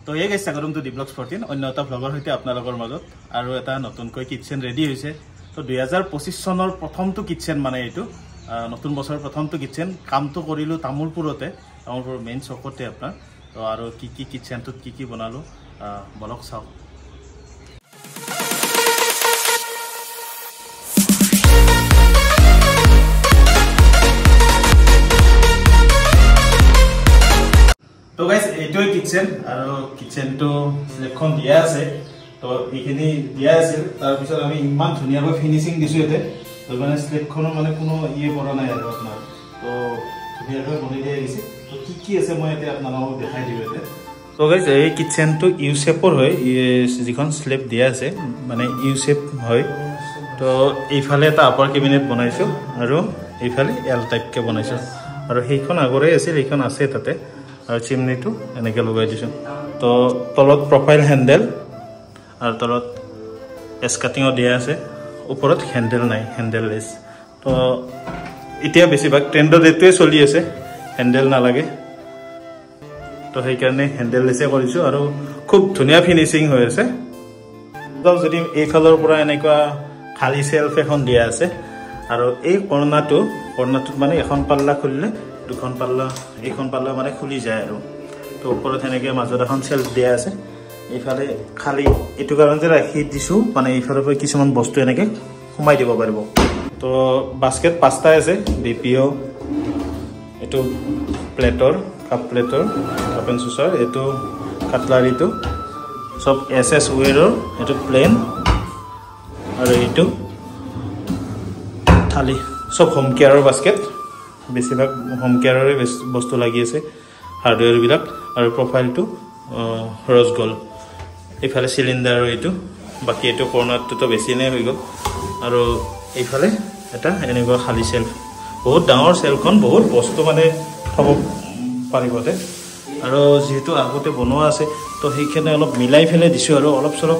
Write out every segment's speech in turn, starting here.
তো এই গাইছ স্বাগতম টু ডিব্লগছ 14 অন্য এটা ব্লগৰ সৈতে আপোনালোকৰ মাজত আৰু এটা নতুনকৈ কিটচেন ৰেডি হৈছে তো 2025 চনৰ প্ৰথমটো কিটচেন মানে এইটো নতুন বছৰৰ প্ৰথমটো কিটচেন কামটো কৰিলো তামুলপুৰতে তামুলপুৰ মেইন চকতে আপোনাৰ তো আৰু কি কিটচেনটোত কি বনালো বলক চাওক তো গাইস এইটোই কিচেন আৰু কিচেনটো এখন দিয়া আছে তো এইখিনি দিয়া আছে তাৰ পিছত আমি ইমান ধুনিয়াকৈ ফিনিশিং দিছো এতে তো মানে স্লেবখনো মানে কোনো ইয়ে কৰা নাই আৰু আপোনাৰ তো ধুনিয়াকৈ বনাই দিয়া গৈছে তো কি আছে মই এতে আপোনালোকক দেখাই দিম এতে তো গাইস এই কিচেনটো ইউ শেপৰ হয় যিখন স্লেব দিয়া আছে মানে ইউ শেপ হয় তো এইফালে এটা আপাৰ কেবিনেট বনাইছো আৰু এইফালে এল টাইপকে বনাইছো আৰু সেইখন আগৰে আছে সেইখন আছে তাতে আৰু চিমনিটো এনেকৈ লগাই দিছোঁ তো তলত প্ৰফাইল হেণ্ডেল আৰু তলত এছকাটিঙো দিয়া আছে ওপৰত হেণ্ডেল নাই হেণ্ডেললেছ তো এতিয়া বেছিভাগ ট্ৰেণ্ডত এইটোৱে চলি আছে হেণ্ডেল নালাগে তো সেইকাৰণে হেণ্ডেললেছে কৰিছোঁ আৰু খুব ধুনীয়া ফিনিচিং হৈ আছে যদি এইফালৰ পৰা এনেকুৱা খালী চেল্ফ এখন দিয়া আছে আৰু এই কৰ্ণাটোত মানে এখন পাল্লা খুলিলে দুখন পাল্লা এইখন পাল্লা মানে খুলি যায় আৰু তো ওপৰত এনেকৈ মাজত এখন চেল্ফ দিয়া আছে এইফালে খালি এইটো কাৰণ যে ৰাখি দিছোঁ মানে এইফালৰ পৰা কিছুমান বস্তু এনেকৈ সোমাই দিব পাৰিব তো বাস্কেট 5টা আছে বিপিঅ' এইটো প্লেটৰ কাপ প্লেটৰ কাপ এণ্ড চুচাৰ এইটো কাটলাৰীটো চব এছ ৱেৰৰ এইটো প্লেন আৰু এইটো থালি চব হোম কেয়াৰৰ বাস্কেট বেছিভাগ হোম কেয়াৰৰে বস্তু লাগি আছে হাৰ্ডৱেৰবিলাক আৰু প্ৰফাইলটো ৰজ গ'ল এইফালে চিলিণ্ডাৰ এইটো বাকী এইটো কৰ্ণাৰটোতো বেছি নাই হৈ গ'ল আৰু এইফালে এটা এনেকুৱা খালী চেল্ফ বহুত ডাঙৰ চেল্ফখন বহুত বস্তু মানে থ'ব পাৰিবতে আৰু যিহেতু আগতে বনোৱা আছে তো সেইখিনি অলপ মিলাই ফেলাই দিছোঁ আৰু অলপ চলপ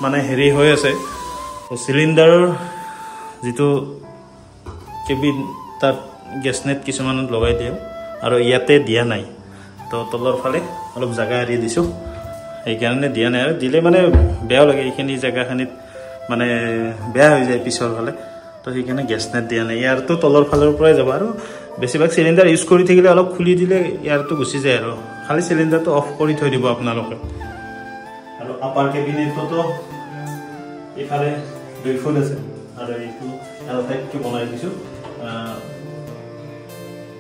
মানে হেৰি হৈ আছে চিলিণ্ডাৰৰ যিটো কেবিন তাত গেছ নেট কিছুমান লগাই দিওঁ আৰু ইয়াতে দিয়া নাই তো তলৰ ফালে অলপ জাগা এৰি দিছোঁ সেইকাৰণে দিয়া নাই আৰু দিলে মানে বেয়াও লাগে এইখিনি জেগাখিনিত মানে বেয়া হৈ যায় পিছৰ ফালে তো সেইকাৰণে গেছ নেট দিয়া নাই ইয়াৰটো তলৰ ফালৰ পৰাই যাব আৰু বেছিভাগ চিলিণ্ডাৰ ইউজ কৰি থাকিলে অলপ খুলি দিলে ইয়াৰটো গুচি যায় আৰু খালি চিলিণ্ডাৰটো অফ কৰি থৈ দিব আপোনালোকে আৰু আপাৰ কেবিনেটতো এইফালে 2 ফুট আছে আৰু এইটো এল টাইপকে বনাই দিছোঁ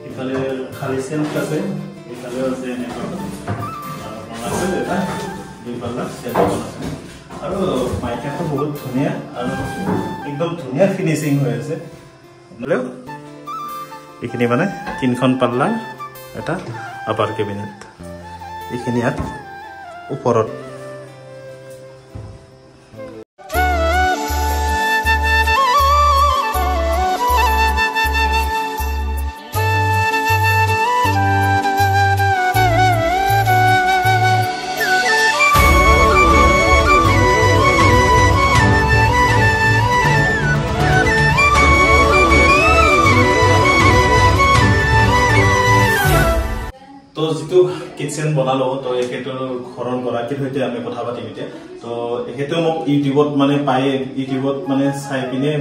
ইফালে খালি চেল্ফ আছে ইফালেও আছে এনেকুৱা বনাইছে এটা 2 পাল্লা চেল্ফ বনাইছে আৰু মাইকাটো বহুত ধুনীয়া আৰু একদম ধুনীয়া ফিনিচিং হৈ আছে হ'লেও এইখিনি মানে 3খন পাল্লা এটা আপাৰ কেবিনেট এইখিনি ইয়াত ওপৰত তো যিটো কিচেন বনালো তো এখেতৰ ঘৰৰ গৰাকীৰ সৈতে আমি কথা পাতিম এতিয়া তো এখেতেও মোক ইউটিউবত মানে পাই ইউটিউবত মানে চাই পিনে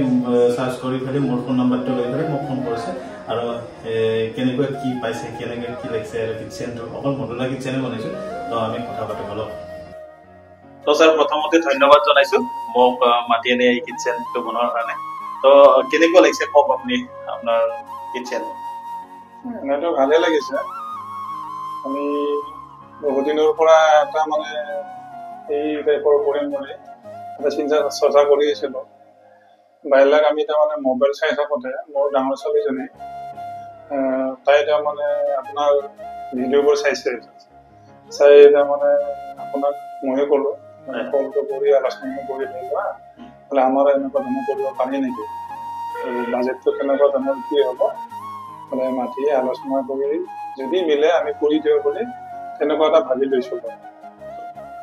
সাৰ্চ কৰি ফেলে মোৰ ফোন নাম্বাৰটো লৈ ফেলে মোক ফোন কৰিছে আৰু কেনেকৈ কি পাইছে কেনেকৈ কি লাগিছে আৰু কিচেনটো অকল মডুলাৰ কিচেনে বনাইছো তো আমি কথা পাতিম অলপ তো স্যাৰ প্ৰথমতে ধন্যবাদ জনাইছো মোক মাতি আনি এই কিচেনটো বনোৱাৰ কাৰণে তো কেনেকৈ লাগিছে কওক আপুনি আপোনাৰ কিচেন এনেটো ভালে লাগিছে আমি বহুত দিনৰ পৰা এটা মানে এই টাইপৰ কৰিম বুলি এটা চিন্তা চৰ্চা কৰি আছিলোঁ বাইলাক আমি তাৰমানে মোবাইল চাই থাকোঁতে মোৰ ডাঙৰ ছোৱালীজনী তাই তাৰমানে আপোনাৰ ভিডিঅ'বোৰ চাইছে চাই তাৰমানে আপোনাক ময়ে ক'লোঁ মানে কলটো কৰি আলোচনা কৰি লোৱা বোলে আমাৰ এনেকুৱা ধৰণৰ কৰিব পাৰি নেকি বাজেটটো কেনেকুৱা ধৰণৰ কি হ'ব মানে মাতি আলোচনা কৰি যদি মিলে আমি কৰি দিওঁ বুলি তেনেকুৱা এটা ভাবি লৈছোঁ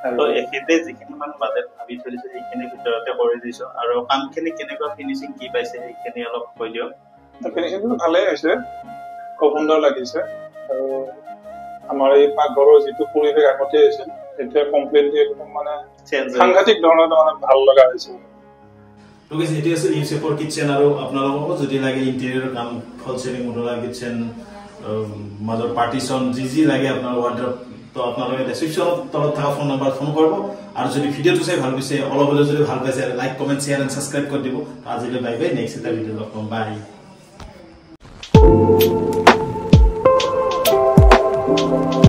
আৰু এখেতে যিখিনি মান বাজেট ভাবি থৈছে সেইখিনি ভিতৰতে কৰি দিছোঁ আৰু কামখিনি কেনেকুৱা ফিনিচিং কি পাইছে সেইখিনি অলপ কৈ দিয়ক ফিনিচিংটো ভালেই হৈছে খুব সুন্দৰ লাগিছে আৰু আমাৰ এই পাকঘৰৰ যিটো পৰিৱেশ আগতে আছিল এতিয়া কমপ্লিটলি একদম মানে সাংঘাতিক ধৰণৰ মানে ভাল লগা হৈছে তো গাইস এটি আছে নিউজপেপাৰ কিচেন আৰু আপোনালোকক যদি লাগে ইন্টেৰিয়ৰ কাম ফল সিলিং মডুলাৰ কিচেন মাজৰ পাৰ্টিশন যি লাগে আপোনাৰ ওয়াৰ্ড্ৰপ তো আপোনালোকে ডেসক্ৰিপচনত তলত থকা ফোন নম্বৰ ফোন কৰিব আৰু যদি ভিডিওটো চাই ভাল পাইছে অলপ হলেও যদি ভাল পাইছে like comment share and subscribe কৰি দিব আজিলৈ বাই বাই নেক্সট এটা ভিডিও লগ পাম বাই